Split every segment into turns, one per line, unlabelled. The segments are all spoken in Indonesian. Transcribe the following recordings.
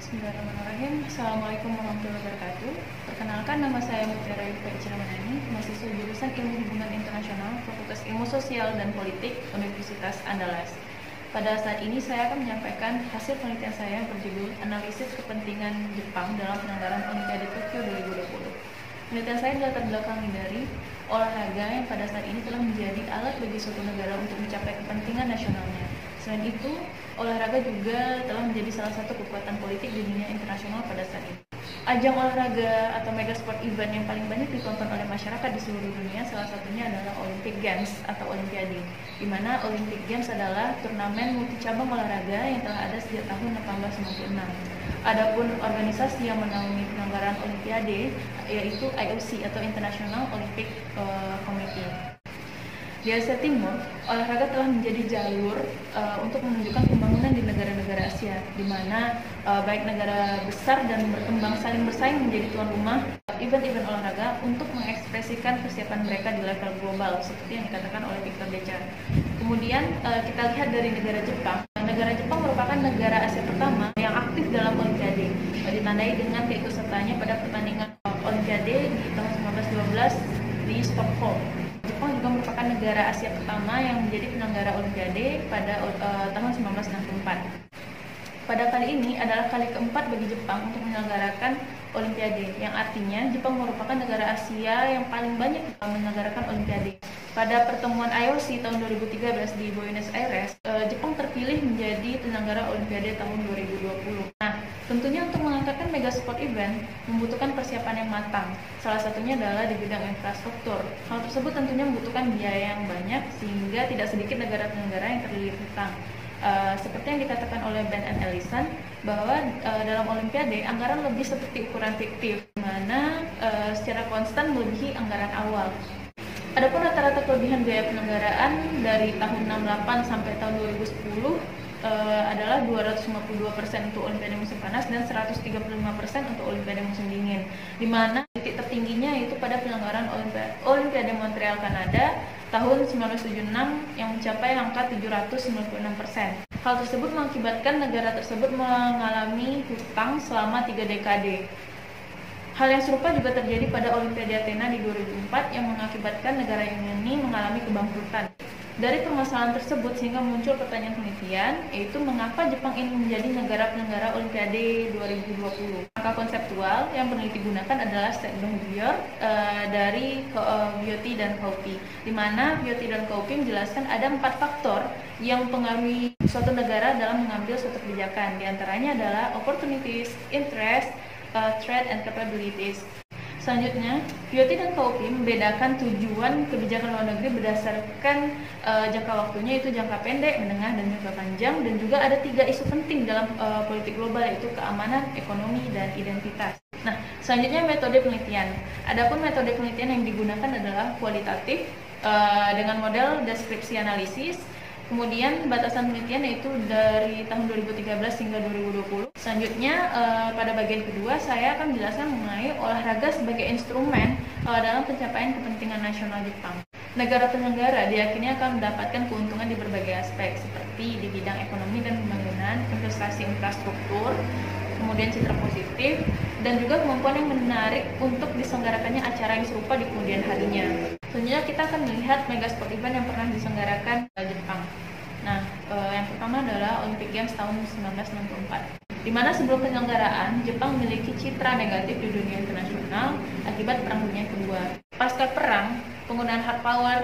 Bismillahirrahmanirrahim. Assalamualaikum warahmatullahi wabarakatuh. Perkenalkan, nama saya Mutiara Yudhika Manani, mahasiswa jurusan Ilmu Hubungan Internasional, Fakultas Ilmu Sosial dan Politik, Universitas Andalas. Pada saat ini saya akan menyampaikan hasil penelitian saya berjudul Analisis Kepentingan Jepang dalam Penyelenggaraan Olimpiade Tokyo 2020. Penelitian saya dilatar belakangi dari olahraga yang pada saat ini telah menjadi alat bagi suatu negara untuk mencapai kepentingan nasionalnya. Selain itu, olahraga juga telah menjadi salah satu kekuatan politik di dunia internasional pada saat ini. Ajang olahraga atau mega sport event yang paling banyak ditonton oleh masyarakat di seluruh dunia salah satunya adalah Olympic Games atau Olimpiade, di mana Olympic Games adalah turnamen multicabang olahraga yang telah ada sejak tahun 1896. Adapun organisasi yang menaungi penyelenggaraan Olimpiade yaitu IOC atau International Olympic Committee. Di Asia Timur, olahraga telah menjadi jalur untuk menunjukkan pembangunan di negara-negara Asia, di mana baik negara besar dan berkembang saling bersaing menjadi tuan rumah event-event olahraga untuk mengekspresikan kesiapan mereka di level global, seperti yang dikatakan oleh Victor Decha. Kemudian kita lihat dari negara Jepang. Negara Jepang merupakan negara Asia pertama yang aktif dalam Olimpiade, ditandai dengan keikutsertaannya pada pertandingan Olimpiade di tahun 1912 di Stockholm. Jepang juga merupakan negara Asia pertama yang menjadi penyelenggara Olimpiade pada tahun 1964. Pada kali ini adalah kali keempat bagi Jepang untuk menyelenggarakan Olimpiade, yang artinya Jepang merupakan negara Asia yang paling banyak menyelenggarakan Olimpiade. Pada pertemuan IOC tahun 2013 di Buenos Aires, Jepang terpilih menjadi penyelenggara Olimpiade tahun 2020. Nah, tentunya untuk mengangkatkan mega sport event membutuhkan persiapan yang matang. Salah satunya adalah di bidang infrastruktur. Hal tersebut tentunya membutuhkan biaya yang banyak sehingga tidak sedikit negara penyelenggara yang terlilit hutang. Seperti yang dikatakan oleh Ben and Ellison bahwa dalam Olimpiade anggaran lebih seperti ukuran fiktif, di mana secara konstan melebihi anggaran awal. Adapun rata-rata kelebihan biaya penyelenggaraan dari tahun 68 sampai tahun 2010 adalah 252% untuk Olimpiade musim panas dan 135% untuk Olimpiade musim dingin, di mana titik tertingginya yaitu pada penyelenggaraan Olimpiade Montreal Kanada tahun 1976 yang mencapai angka 796%. Hal tersebut mengakibatkan negara tersebut mengalami hutang selama 3 dekade. Hal yang serupa juga terjadi pada Olimpiade Athena di 2004 yang mengakibatkan negara ini mengalami kebangkrutan. Dari permasalahan tersebut sehingga muncul pertanyaan penelitian, yaitu mengapa Jepang ingin menjadi negara penyelenggara Olimpiade 2020. Angka konseptual yang peneliti gunakan adalah Sendong Bior dari Viotti dan Kaupi, di mana Viotti dan Kaupi menjelaskan ada 4 faktor yang mempengaruhi suatu negara dalam mengambil suatu kebijakan. Di antaranya adalah opportunities, interest, threat, and capabilities. Selanjutnya, Viotti dan Kaupi membedakan tujuan kebijakan luar negeri berdasarkan jangka waktunya, yaitu jangka pendek, menengah, dan jangka panjang, dan juga ada 3 isu penting dalam politik global, yaitu keamanan, ekonomi, dan identitas. Nah, selanjutnya metode penelitian. Adapun metode penelitian yang digunakan adalah kualitatif dengan model deskripsi analisis. Kemudian batasan penelitian yaitu dari tahun 2013 hingga 2020. Selanjutnya pada bagian kedua saya akan menjelaskan mengenai olahraga sebagai instrumen dalam pencapaian kepentingan nasional Jepang. Negara penyelenggara diyakini akan mendapatkan keuntungan di berbagai aspek seperti di bidang ekonomi dan pembangunan, investasi infrastruktur, kemudian citra positif, dan juga kemampuan yang menarik untuk diselenggarakannya acara yang serupa di kemudian harinya. Selanjutnya kita akan melihat mega sport event yang pernah diselenggarakan Jepang. Nah, yang pertama adalah Olympic Games tahun 1964, di mana sebelum penyelenggaraan Jepang memiliki citra negatif di dunia internasional akibat Perang Dunia Kedua. Pasca perang, penggunaan hard power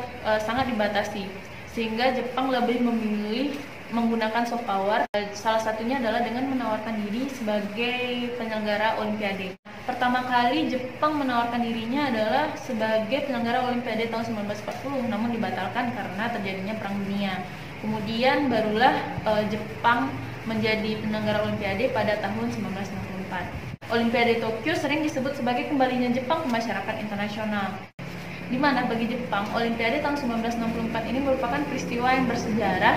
sangat dibatasi, sehingga Jepang lebih memilih menggunakan soft power. Salah satunya adalah dengan menawarkan diri sebagai penyelenggara Olimpiade. Pertama kali Jepang menawarkan dirinya adalah sebagai penyelenggara Olimpiade tahun 1940, namun dibatalkan karena terjadinya Perang Dunia. Kemudian barulah Jepang menjadi penyelenggara Olimpiade pada tahun 1964. Olimpiade Tokyo sering disebut sebagai kembalinya Jepang ke masyarakat internasional, di mana bagi Jepang Olimpiade tahun 1964 ini merupakan peristiwa yang bersejarah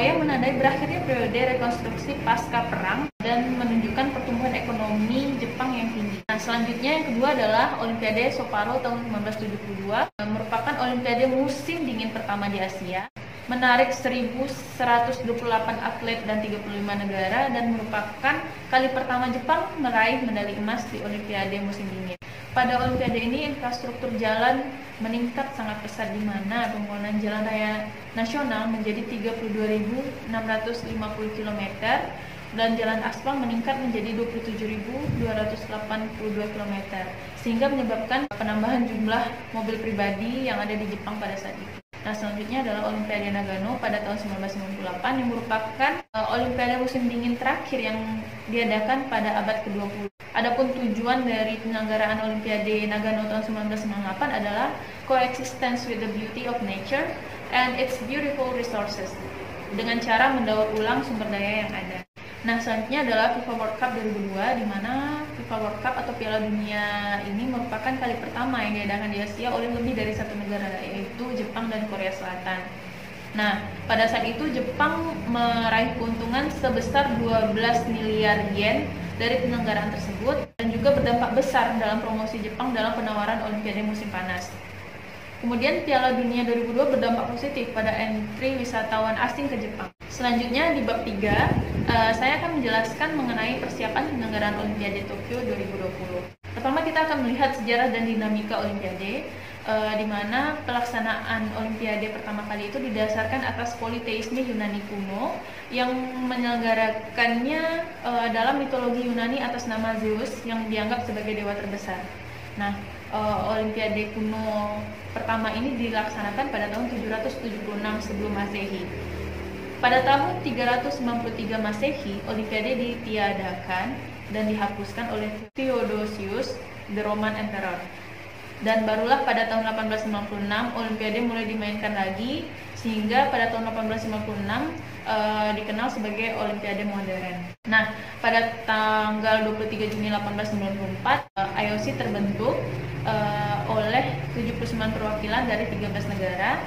yang menandai berakhirnya periode rekonstruksi pasca perang dan menunjukkan pertumbuhan ekonomi Jepang yang tinggi. Nah, selanjutnya yang kedua adalah Olimpiade Sapporo tahun 1972, merupakan Olimpiade musim dingin pertama di Asia. menarik 1.128 atlet dan 35 negara, dan merupakan kali pertama Jepang meraih medali emas di Olimpiade musim dingin. Pada Olimpiade ini infrastruktur jalan meningkat sangat pesat, di mana pembangunan jalan raya nasional menjadi 32.650 km dan jalan aspal meningkat menjadi 27.282 km, sehingga menyebabkan penambahan jumlah mobil pribadi yang ada di Jepang pada saat itu. Nah, selanjutnya adalah Olimpiade Nagano pada tahun 1998 yang merupakan Olimpiade musim dingin terakhir yang diadakan pada abad ke-20. Adapun tujuan dari penyelenggaraan Olimpiade Nagano tahun 1998 adalah coexistence with the beauty of nature and its beautiful resources, dengan cara mendaur ulang sumber daya yang ada. Nah, selanjutnya adalah FIFA World Cup 2002, di mana FIFA World Cup atau Piala Dunia ini merupakan kali pertama yang diadakan di Asia oleh lebih dari satu negara, yaitu Jepang dan Korea Selatan. Nah, pada saat itu Jepang meraih keuntungan sebesar 12 miliar yen dari penyelenggaraan tersebut, dan juga berdampak besar dalam promosi Jepang dalam penawaran Olimpiade musim panas. Kemudian Piala Dunia 2002 berdampak positif pada entry wisatawan asing ke Jepang. Selanjutnya di bab 3, saya akan menjelaskan mengenai persiapan penyelenggaraan Olimpiade Tokyo 2020. Pertama, kita akan melihat sejarah dan dinamika Olimpiade, di mana pelaksanaan Olimpiade pertama kali itu didasarkan atas politeisme Yunani kuno yang menyelenggarakannya dalam mitologi Yunani atas nama Zeus yang dianggap sebagai dewa terbesar. Nah, Olimpiade kuno pertama ini dilaksanakan pada tahun 776 sebelum Masehi. Pada tahun 393 Masehi, Olimpiade ditiadakan dan dihapuskan oleh Theodosius, the Roman Emperor. Dan barulah pada tahun 1896 Olimpiade mulai dimainkan lagi, sehingga pada tahun 1856 dikenal sebagai Olimpiade modern. Nah, pada tanggal 23 Juni 1894 IOC terbentuk oleh 79 perwakilan dari 13 negara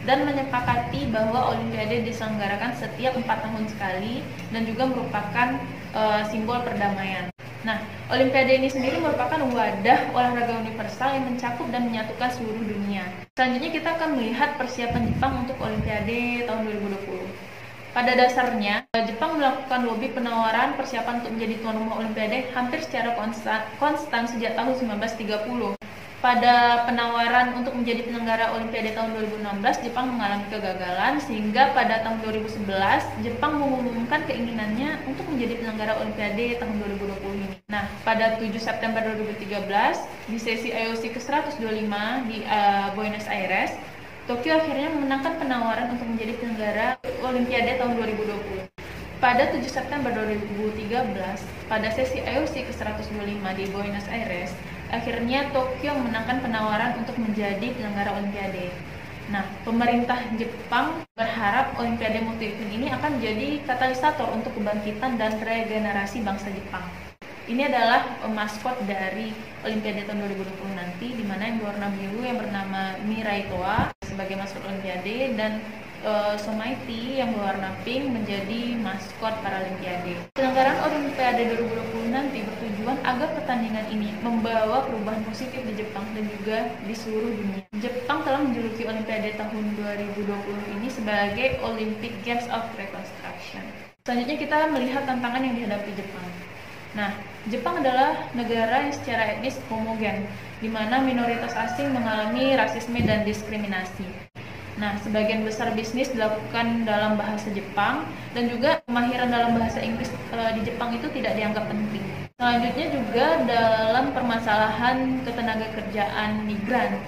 dan menyepakati bahwa Olimpiade diselenggarakan setiap 4 tahun sekali dan juga merupakan simbol perdamaian. Nah, Olimpiade ini sendiri merupakan wadah olahraga universal yang mencakup dan menyatukan seluruh dunia. Selanjutnya kita akan melihat persiapan Jepang untuk Olimpiade tahun 2020. Pada dasarnya, Jepang melakukan lobby penawaran persiapan untuk menjadi tuan rumah Olimpiade hampir secara konstan sejak tahun 1930. Pada penawaran untuk menjadi penyelenggara Olimpiade tahun 2016, Jepang mengalami kegagalan, sehingga pada tahun 2011, Jepang mengumumkan keinginannya untuk menjadi penyelenggara Olimpiade tahun 2020 ini. Nah, pada 7 September 2013, di sesi IOC ke-125 di Buenos Aires, Tokyo akhirnya memenangkan penawaran untuk menjadi penyelenggara Olimpiade tahun 2020. Pada 7 September 2013, pada sesi IOC ke-125 di Buenos Aires, akhirnya Tokyo memenangkan penawaran untuk menjadi penyelenggara Olimpiade. Nah, pemerintah Jepang berharap Olimpiade multi event ini akan menjadi katalisator untuk kebangkitan dan regenerasi bangsa Jepang. Ini adalah maskot dari Olimpiade tahun 2020 nanti, di mana yang berwarna biru yang bernama Mirai Toa sebagai maskot Olimpiade, dan Somaiti yang berwarna pink menjadi maskot Paralimpiade. Penyelenggaraan Olimpiade 2020 nanti bertujuan agar pertandingan ini membawa perubahan positif di Jepang dan juga di seluruh dunia. Jepang telah menjuluki Olimpiade tahun 2020 ini sebagai Olympic Games of Reconstruction. Selanjutnya kita melihat tantangan yang dihadapi Jepang. Nah, Jepang adalah negara yang secara etnis homogen, di mana minoritas asing mengalami rasisme dan diskriminasi. Nah, sebagian besar bisnis dilakukan dalam bahasa Jepang, dan juga kemahiran dalam bahasa Inggris di Jepang itu tidak dianggap penting. Selanjutnya juga dalam permasalahan ketenagakerjaan migran,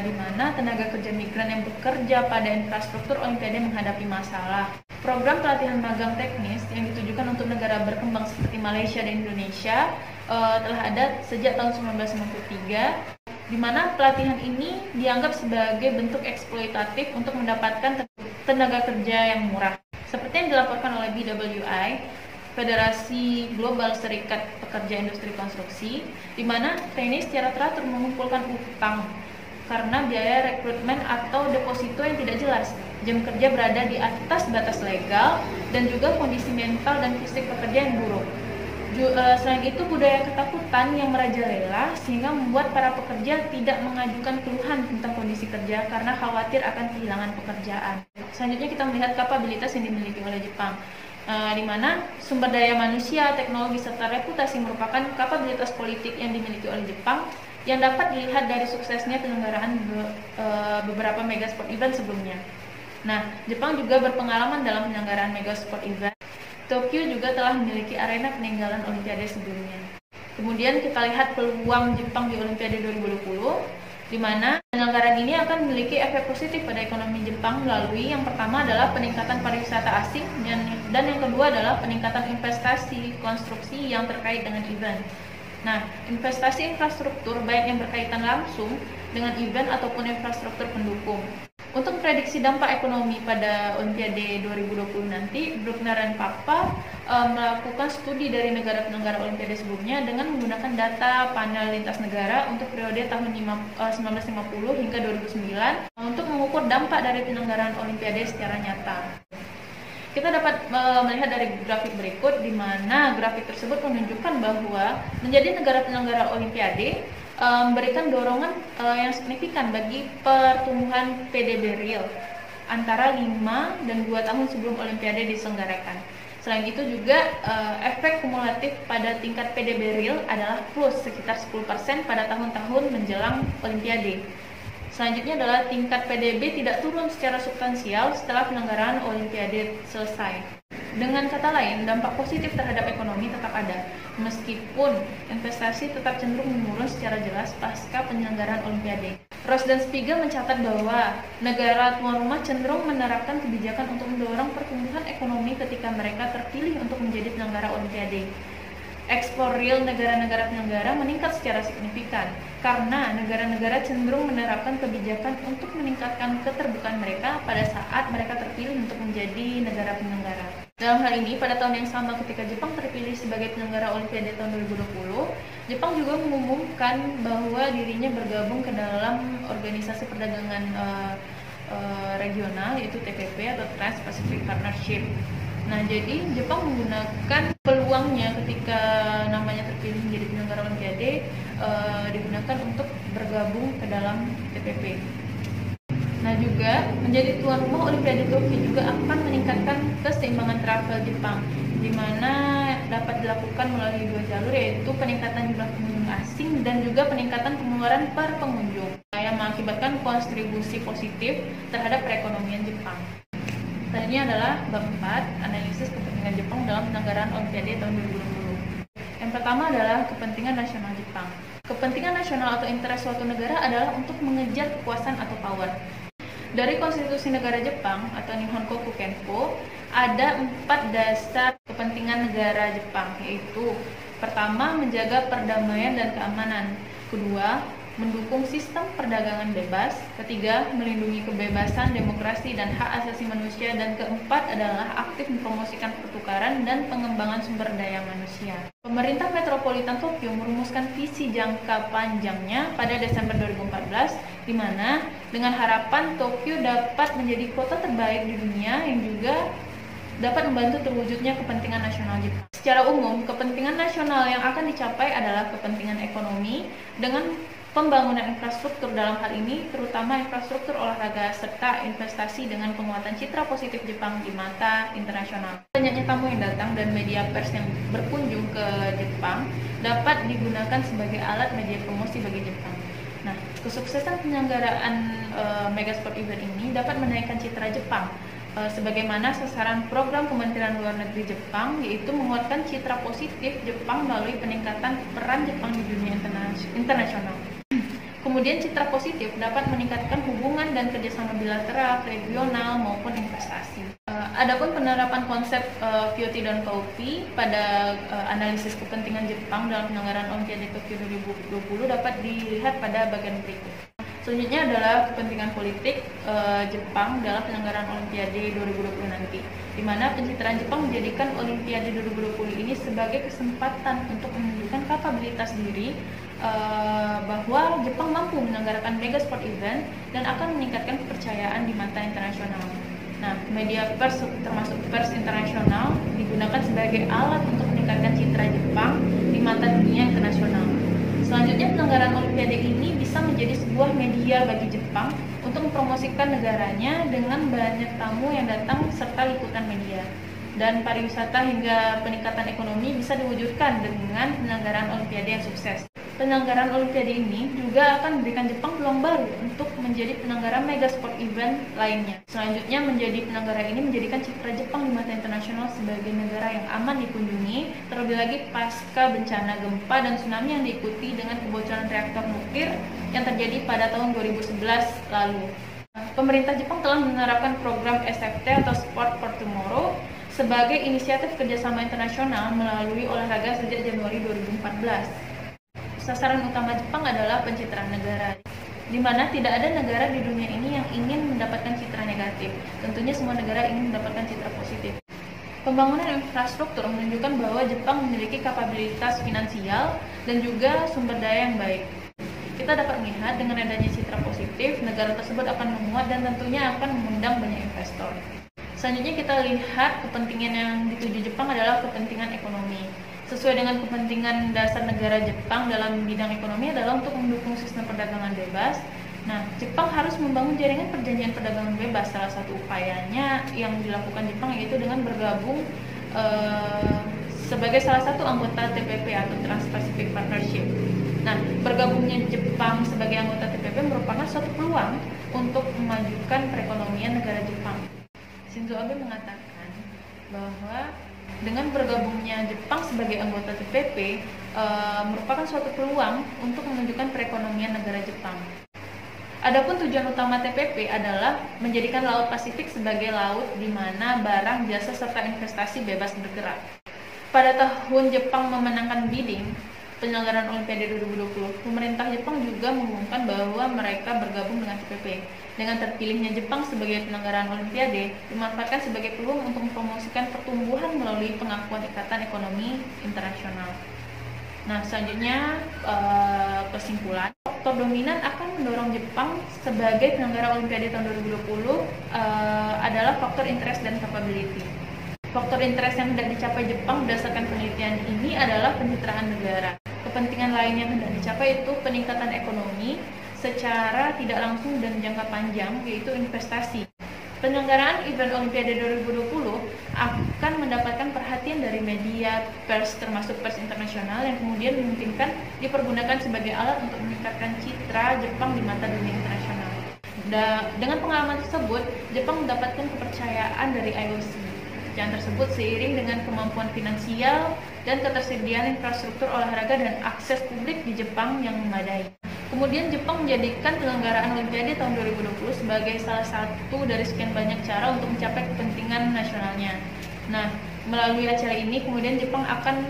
di mana tenaga kerja migran yang bekerja pada infrastruktur Olimpiade menghadapi masalah. Program pelatihan magang teknis yang ditujukan untuk negara berkembang seperti Malaysia dan Indonesia telah ada sejak tahun 1993, di mana pelatihan ini dianggap sebagai bentuk eksploitatif untuk mendapatkan tenaga kerja yang murah. Seperti yang dilaporkan oleh BWI, Federasi Global Serikat Pekerja Industri Konstruksi, di mana trainee secara teratur mengumpulkan utang karena biaya rekrutmen atau deposito yang tidak jelas, jam kerja berada di atas batas legal, dan juga kondisi mental dan fisik pekerja yang buruk. Selain itu, budaya ketakutan yang merajalela sehingga membuat para pekerja tidak mengajukan keluhan tentang kondisi kerja karena khawatir akan kehilangan pekerjaan. Selanjutnya kita melihat kapabilitas yang dimiliki oleh Jepang, di mana sumber daya manusia, teknologi, serta reputasi merupakan kapabilitas politik yang dimiliki oleh Jepang yang dapat dilihat dari suksesnya penyelenggaraan beberapa mega sport event sebelumnya. Nah, Jepang juga berpengalaman dalam penyelenggaraan mega sport event. Tokyo juga telah memiliki arena peninggalan Olimpiade sebelumnya. Kemudian kita lihat peluang Jepang di Olimpiade 2020, di mana penyelenggaraan ini akan memiliki efek positif pada ekonomi Jepang melalui yang pertama adalah peningkatan pariwisata asing dan yang kedua adalah peningkatan investasi konstruksi yang terkait dengan event. Nah, investasi infrastruktur baik yang berkaitan langsung dengan event ataupun infrastruktur pendukung. Untuk prediksi dampak ekonomi pada Olimpiade 2020 nanti, Bruckner dan Papa melakukan studi dari negara penyelenggara Olimpiade sebelumnya dengan menggunakan data panel lintas negara untuk periode tahun 1950 hingga 2009 untuk mengukur dampak dari penyelenggaraan Olimpiade secara nyata. Kita dapat melihat dari grafik berikut, di mana grafik tersebut menunjukkan bahwa menjadi negara penyelenggara Olimpiade memberikan dorongan yang signifikan bagi pertumbuhan PDB real antara 5 dan 2 tahun sebelum Olimpiade diselenggarakan. Selain itu juga efek kumulatif pada tingkat PDB real adalah plus sekitar 10% pada tahun-tahun menjelang Olimpiade. Selanjutnya adalah tingkat PDB tidak turun secara substansial setelah penyelenggaraan Olimpiade selesai. Dengan kata lain, dampak positif terhadap ekonomi tetap ada, meskipun investasi tetap cenderung menurun secara jelas pasca penyelenggaraan Olimpiade. Ross dan Spiegel mencatat bahwa negara tuan rumah cenderung menerapkan kebijakan untuk mendorong pertumbuhan ekonomi ketika mereka terpilih untuk menjadi penyelenggara Olimpiade. Ekspor real negara-negara penyelenggara meningkat secara signifikan karena negara-negara cenderung menerapkan kebijakan untuk meningkatkan keterbukaan mereka pada saat mereka terpilih untuk menjadi negara penyelenggara. Dalam hal ini, pada tahun yang sama ketika Jepang terpilih sebagai penyelenggara Olimpiade tahun 2020, Jepang juga mengumumkan bahwa dirinya bergabung ke dalam organisasi perdagangan regional yaitu TPP atau Trans-Pacific Partnership. Nah, jadi Jepang menggunakan peluangnya ketika namanya terpilih menjadi penyelenggara Olimpiade digunakan untuk bergabung ke dalam TPP. Nah, juga menjadi tuan rumah Olimpiade Tokyo juga akan meningkatkan keseimbangan travel Jepang, di mana dapat dilakukan melalui 2 jalur, yaitu peningkatan jumlah pengunjung asing dan juga peningkatan pengeluaran per pengunjung yang mengakibatkan kontribusi positif terhadap perekonomian Jepang. Selanjutnya adalah bab 4, analisis kepentingan Jepang dalam penyelenggaraan Olimpiade tahun 2020. Yang pertama adalah kepentingan nasional Jepang. Kepentingan nasional atau interest suatu negara adalah untuk mengejar kekuasaan atau power. Dari konstitusi negara Jepang atau Nihon Koku Kenpo, ada 4 dasar kepentingan negara Jepang, yaitu pertama, menjaga perdamaian dan keamanan. Kedua, mendukung sistem perdagangan bebas. Ketiga, melindungi kebebasan, demokrasi, dan hak asasi manusia. Dan keempat adalah aktif mempromosikan pertukaran dan pengembangan sumber daya manusia. Pemerintah Metropolitan Tokyo merumuskan visi jangka panjangnya pada Desember 2014, di mana dengan harapan Tokyo dapat menjadi kota terbaik di dunia yang juga dapat membantu terwujudnya kepentingan nasional Jepang. Secara umum, kepentingan nasional yang akan dicapai adalah kepentingan ekonomi dengan pembangunan infrastruktur, dalam hal ini terutama infrastruktur olahraga, serta investasi dengan penguatan citra positif Jepang di mata internasional. Banyaknya tamu yang datang dan media pers yang berkunjung ke Jepang dapat digunakan sebagai alat media promosi bagi Jepang. Nah, kesuksesan penyelenggaraan Mega Sport Event ini dapat menaikkan citra Jepang sebagaimana sasaran program Kementerian Luar Negeri Jepang, yaitu menguatkan citra positif Jepang melalui peningkatan peran Jepang di dunia internasional. Kemudian citra positif dapat meningkatkan hubungan dan kerjasama bilateral, regional maupun investasi. Adapun penerapan konsep Kyoto dan Kaupi pada analisis kepentingan Jepang dalam penyelenggaraan Olimpiade Tokyo 2020 dapat dilihat pada bagian berikut. Selanjutnya adalah kepentingan politik Jepang dalam penyelenggaraan Olimpiade 2020 nanti, di mana pencitraan Jepang menjadikan Olimpiade 2020 ini sebagai kesempatan untuk menunjukkan kapabilitas diri bahwa Jepang mampu menyelenggarakan mega sport event dan akan meningkatkan kepercayaan di mata internasional. Nah, media pers termasuk pers internasional digunakan sebagai alat untuk meningkatkan citra Jepang Olimpiade ini bisa menjadi sebuah media bagi Jepang untuk mempromosikan negaranya dengan banyak tamu yang datang serta liputan media. Dan pariwisata hingga peningkatan ekonomi bisa diwujudkan dengan penyelenggaraan Olimpiade yang sukses. Penyelenggaraan Olimpiade ini juga akan memberikan Jepang peluang baru untuk menjadi penyelenggara mega sport event lainnya. Selanjutnya, menjadi penyelenggara ini menjadikan citra Jepang di mata internasional sebagai negara yang aman dikunjungi, terlebih lagi pasca bencana gempa dan tsunami yang diikuti dengan kebocoran reaktor nuklir yang terjadi pada tahun 2011 lalu. Pemerintah Jepang telah menerapkan program SFT atau Sport for Tomorrow sebagai inisiatif kerjasama internasional melalui olahraga sejak Januari 2014. Sasaran utama Jepang adalah pencitraan negara, di mana tidak ada negara di dunia ini yang ingin mendapatkan citra negatif. Tentunya semua negara ingin mendapatkan citra positif. Pembangunan infrastruktur menunjukkan bahwa Jepang memiliki kapabilitas finansial dan juga sumber daya yang baik. Kita dapat melihat dengan adanya citra positif, negara tersebut akan menguat dan tentunya akan mengundang banyak investor. Selanjutnya kita lihat kepentingan yang dituju Jepang adalah kepentingan ekonomi. Sesuai dengan kepentingan dasar negara Jepang dalam bidang ekonomi adalah untuk mendukung sistem perdagangan bebas. Nah, Jepang harus membangun jaringan perjanjian perdagangan bebas. Salah satu upayanya yang dilakukan Jepang yaitu dengan bergabung sebagai salah satu anggota TPP atau Trans-Pacific Partnership. Nah, bergabungnya Jepang sebagai anggota TPP merupakan suatu peluang untuk memajukan perekonomian negara Jepang. Shinzo Abe mengatakan bahwa dengan bergabungnya Jepang sebagai anggota TPP merupakan suatu peluang untuk menunjukkan perekonomian negara Jepang. Adapun tujuan utama TPP adalah menjadikan Laut Pasifik sebagai laut di mana barang, jasa, serta investasi bebas bergerak. Pada tahun Jepang memenangkan bidding penyelenggaraan Olimpiade 2020, pemerintah Jepang juga mengumumkan bahwa mereka bergabung dengan TPP. Dengan terpilihnya Jepang sebagai penyelenggaraan Olimpiade, dimanfaatkan sebagai peluang untuk mempromosikan pertumbuhan melalui pengakuan Ikatan Ekonomi Internasional. Nah, selanjutnya kesimpulan. Faktor dominan akan mendorong Jepang sebagai penyelenggara Olimpiade tahun 2020 adalah faktor interest dan capability. Faktor interest yang hendak dicapai Jepang berdasarkan penelitian ini adalah pencitraan negara. Kepentingan lain yang hendak dicapai itu peningkatan ekonomi secara tidak langsung dan jangka panjang, yaitu investasi. Penyelenggaraan event Olimpiade 2020 akan mendapatkan perhatian dari media, pers, termasuk pers internasional yang kemudian memungkinkan dipergunakan sebagai alat untuk meningkatkan citra Jepang di mata dunia internasional. Dengan pengalaman tersebut, Jepang mendapatkan kepercayaan dari IOC. Yang tersebut seiring dengan kemampuan finansial dan ketersediaan infrastruktur olahraga dan akses publik di Jepang yang memadai. Kemudian Jepang menjadikan penyelenggaraan Olimpiade tahun 2020 sebagai salah satu dari sekian banyak cara untuk mencapai kepentingan nasionalnya. Nah, melalui acara ini kemudian Jepang akan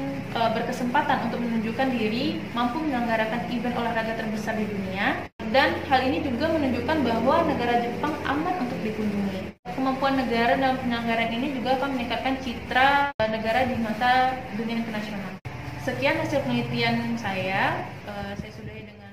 berkesempatan untuk menunjukkan diri mampu menyelenggarakan event olahraga terbesar di dunia, dan hal ini juga menunjukkan bahwa negara Jepang aman untuk dikunjungi. Kemampuan negara dalam penyelenggaraan ini juga akan meningkatkan citra negara di mata dunia internasional. Sekian hasil penelitian saya sudahi dengan